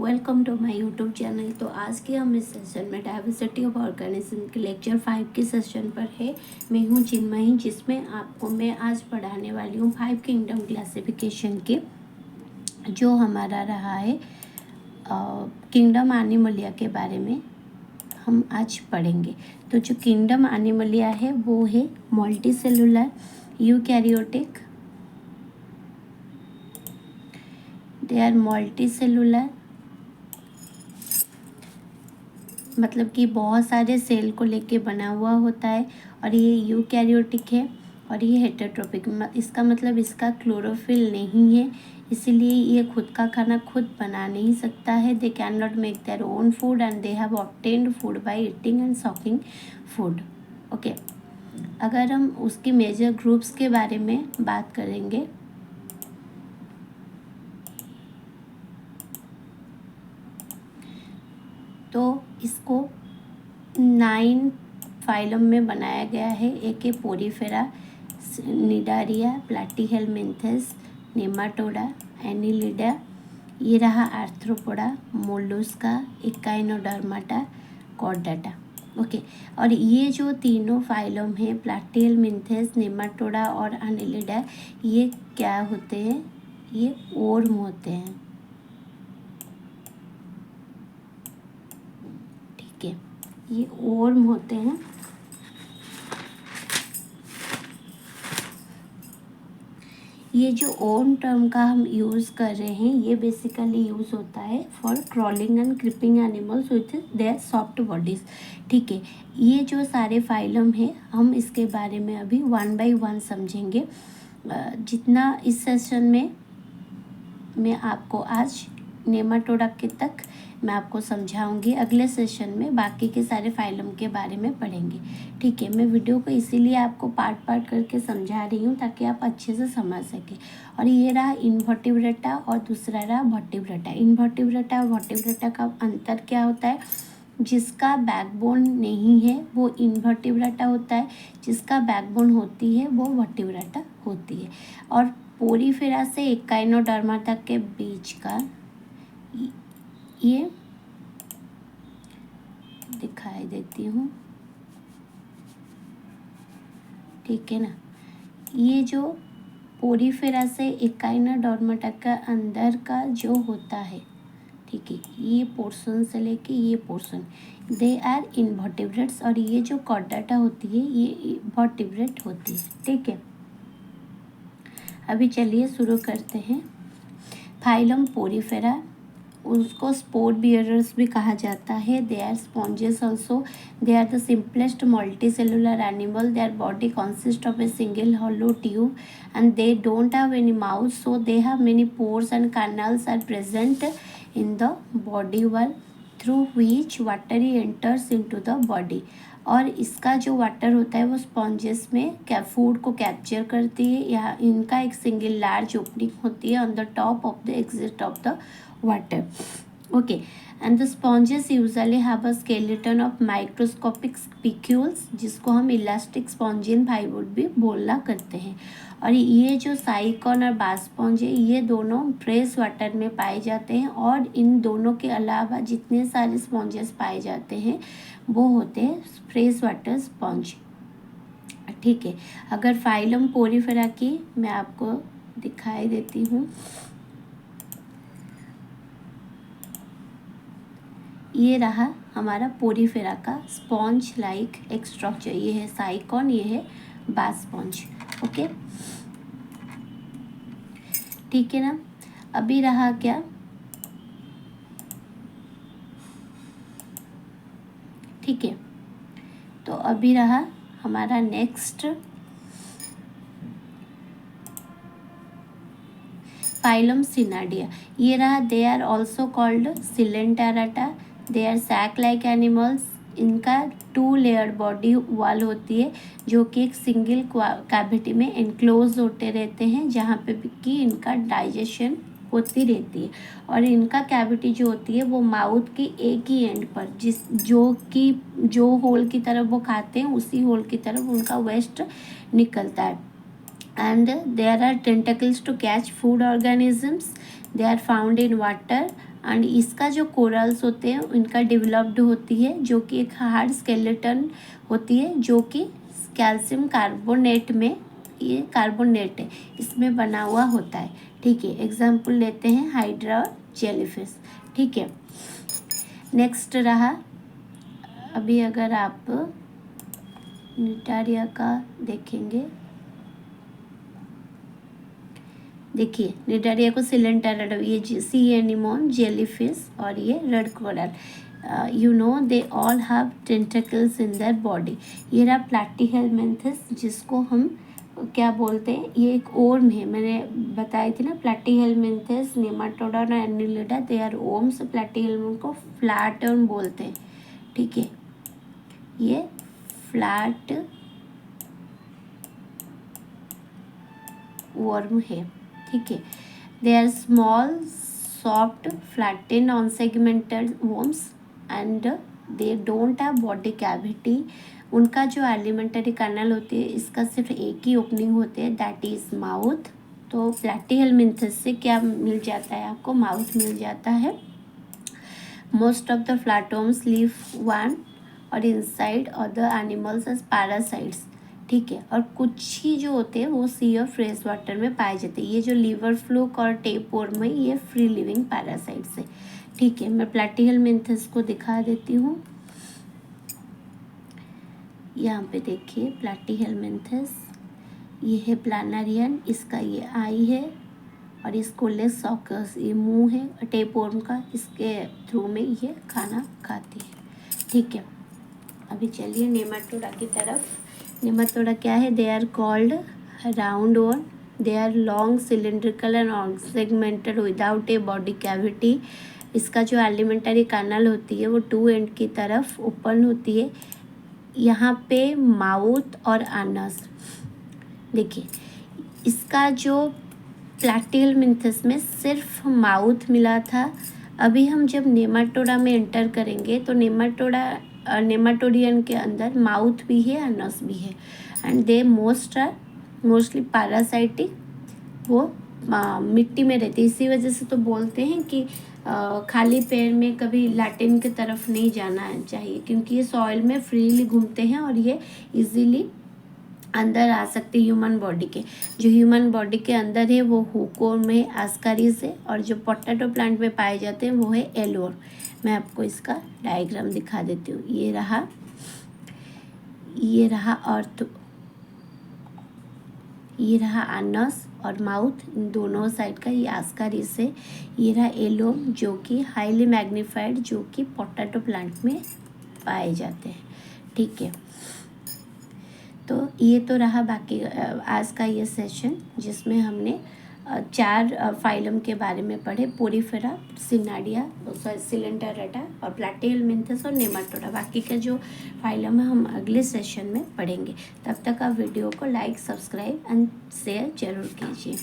Welcome to my YouTube channel. तो आज के हम इस सेशन में डाइवर्सिटी ऑफ ऑर्गेनिज्म के लेक्चर 5 के सेशन पर है। मैं हूं चिन्मयी, जिसमें आपको मैं आज पढ़ाने वाली हूं 5 किंगडम क्लासिफिकेशन के, जो हमारा रहा है किंगडम एनिमलिया के बारे में हम आज पढ़ेंगे। तो जो किंगडम एनिमलिया है वो है multi cellular, eukaryotic, they are multi cellular, मतलब कि बहुत सारे सेल को लेके बना हुआ होता है, और ये यूकैरियोटिक है और ये हेटेरोट्रोपिक। इसका मतलब इसका क्लोरोफिल नहीं है, इसीलिए ये खुद का खाना खुद बना नहीं सकता है। They can not make their own food and they have obtained food by eating and soaking food. Okay, अगर हम उसके मेजर ग्रुप्स के बारे में बात करेंगे तो इसको 9 फाइलम में बनाया गया है। एक है पोरीफेरा, निडारिया, प्लैटीहेलमिन्थस, नेमाटोडा, एनिलिडा, ये रहा arthropoda, Mollusca, Echinodermata, Chordata. Okay, और ये जो तीनों फाइलम हैं प्लैटीहेलमिन्थस, नेमाटोडा और एनिलिडा, ये क्या होते हैं? ये ओर्म होते हैं। ठीक है, ये ओर्म होते हैं। ये जो ओर्म टर्म का हम यूज़ कर रहे हैं, ये बेसिकली यूज़ होता है for crawling and creeping animals with their soft bodies. ठीक है, ये जो सारे फाइलम हैं हम इसके बारे में अभी 1 बाय 1 समझेंगे। जितना इस सेशन में मैं आपको आज नेमाटोडा के तक मैं आपको समझाऊंगी, अगले सेशन में बाकी के सारे फाइलम के बारे में पढ़ेंगे। ठीक है, मैं वीडियो को इसीलिए आपको पार्ट पार्ट करके समझा रही हूँ ताकि आप अच्छे से समझ सकें। और ये रहा इनवर्टिब्रेटा और दूसरा रहा वर्टिब्रेटा। इनवर्टिब्रेटा और वर्टिब्रेटा का अंतर क्या होता है? जिसका बैकबोन नहीं है वो इनवर्टिब्रेटा होता है, जिसका बैकबोन होती है वो वर्टिब्रेटा होती है। और पोरीफेरा से एकाइनोडर्मा तक के बीच का ये दिखाई देती हूँ, ठीक है ना। ये जो पोरीफेरा से एकाइनोडर्मा तक का अंदर का जो होता है, ठीक है, ये पोर्शन से लेके ये पोर्शन, दे आर इनवर्टिब्रेट्स। और ये जो कॉर्डाटा होती है ये वर्टिब्रेट होती है। ठीक है, अभी चलिए शुरू करते हैं। फाइलम पोरीफेरा, उसको स्पोर बियरर्स भी कहा जाता है। They are sponges also. They are the simplest multi cellular animal. Their body consist of a single hollow tube and they don't have any mouth, so they have many pores and canals are present in the body wall through which water enters into the body। और इसका जो water होता है वो sponges में क्या food को capture करती है। यहाँ इनका एक सिंगल लार्ज ओपनिंग होती है on the top of the exit of the water. Okay, and the sponges usually have a skeleton of microscopic spicules, जिसको हम इलास्टिक स्पॉन्जिन फाइबर भी बोलना करते हैं। और ये जो साइकॉन और बास्पॉन्ज है ये दोनों फ्रेश वाटर में पाए जाते हैं, और इन दोनों के अलावा जितने सारे स्पॉन्जेस पाए जाते हैं वो होते हैं फ्रेश वाटर स्पॉन्ज। ठीक है, अगर फाइलम पोरीफेरा की मैं आपको दिखाई देती हूँ, ये रहा हमारा पोरीफेरा का स्पॉन्ज लाइक एक स्ट्रक्चर। ये है साइकॉन, ये है बास्पॉन्ज। ओके, ठीक है ना। अभी रहा क्या? ठीक है, तो अभी रहा हमारा नेक्स्ट फाइलम सिनाडिया। ये रहा, they are also called coelenterata. They are sac like animals. इनका 2 लेयर बॉडी वॉल होती है जो कि एक सिंगल कैविटी में एनक्लोज होते रहते हैं, जहाँ पे कि इनका डाइजेशन होती रहती है। और इनका कैविटी जो होती है वो माउथ की एक ही एंड पर, जो होल की तरफ वो खाते हैं उसी होल की तरफ उनका वेस्ट निकलता है। And there are tentacles to catch food organisms. They are found in water and इसका जो कोरल्स होते हैं इनका डेवलप्ड होती है, जो कि एक हार्ड स्केलेटन होती है, जो कि कैल्शियम कार्बोनेट में, ये कार्बोनेट है इसमें बना हुआ होता है। ठीक है, एग्जाम्पल लेते हैं हाइड्रा और जेलीफिश। ठीक है, नेक्स्ट रहा, अभी अगर आप निटारिया का देखेंगे, देखिए निटारिया को सिलेंटर, ये सी एनिमोन, जेलीफिश और ये red coral, you know they all have tentacles in their body. ये रहा प्लैटीहेलमिंथस, जिसको हम क्या बोलते हैं, ये एक ओर्म है, मैंने बताई थी ना, प्लैटीहेलमिंथस, नेमाटोडा और एनिलिडा दे आर ओर्म्स। प्लैटीहेलमिंथ को फ्लैट वर्म बोलते हैं। ठीक है, ये फ्लैट वर्म है। ठीक है, they are small soft flatten on segmented worms and they don't have body cavity. उनका जो एलिमेंटरी कैनल होती है, इसका सिर्फ एक ही ओपनिंग होती है, दैट इज माउथ। तो प्लैटीहेलमिंथस से क्या मिल जाता है आपको, माउथ मिल जाता है। Most of the flatworms live on or inside other animals as parasites. ठीक है, और कुछ ही जो होते हैं वो सी और फ्रेश वाटर में पाए जाते हैं। ये जो लीवर फ्लूक और टेपवर्म है, ये फ्री लिविंग पैरासाइट्स है। ठीक है, मैं प्लैटीहेलमिंथस को दिखा देती हूँ। यहाँ पे देखिए प्लैटीहेलमिंथस, ये है प्लानरियन, इसका ये आई है और इसको लेस सॉकस, ये मुंह है टेपवर्म का, इसके थ्रू में ये खाना खाती है। ठीक है, अभी चलिए नेमाटोडा की तरफ। नेमाटोडा क्या है, they are called round worm, they are long cylindrical and segmented without a body cavity. इसका जो एलिमेंटरी कैनल होती है वो टू एंड की तरफ ओपन होती है, यहाँ पे माउथ और अनस। देखिए इसका जो प्लैटीहेलमिंथस में सिर्फ माउथ मिला था, अभी हम जब नेमाटोडा में एंटर करेंगे तो नेमाटोडियन के अंदर माउथ भी है, अनस भी है, एंड दे मोस्टली पैरासाइटिक, वो मिट्टी में रहते। इसी वजह से तो बोलते हैं कि खाली पैर में कभी लैटिन की तरफ नहीं जाना चाहिए, क्योंकि ये सॉइल में फ्रीली घूमते हैं और ये इजीली अंदर आ सकते ह्यूमन बॉडी के। जो ह्यूमन बॉडी के अंदर है वो हुकोर्म है, आस्कारिस है, और जो पोटैटो प्लांट में पाए जाते हैं वो है एलोर। मैं आपको इसका डायग्राम दिखा देती हूँ। ये रहा ये रहा अनस और माउथ, इन दोनों साइड का ये आस्कारिस है। ये रहा एलोम, जो कि हाईली मैग्नीफाइड, जो कि पोटैटो प्लांट में पाए जाते हैं। ठीक है, तो ये तो रहा बाकी आज का ये सेशन, जिसमें हमने 4 फाइलम के बारे में पढ़े, पोरीफेरा, सिनाडिया, सिलेंटरेटा और प्लैटीहेलमिंथस और नेमाटोडा। बाकी का जो फाइलम है हम अगले सेशन में पढ़ेंगे। तब तक आप वीडियो को लाइक, सब्सक्राइब एंड शेयर जरूर कीजिए।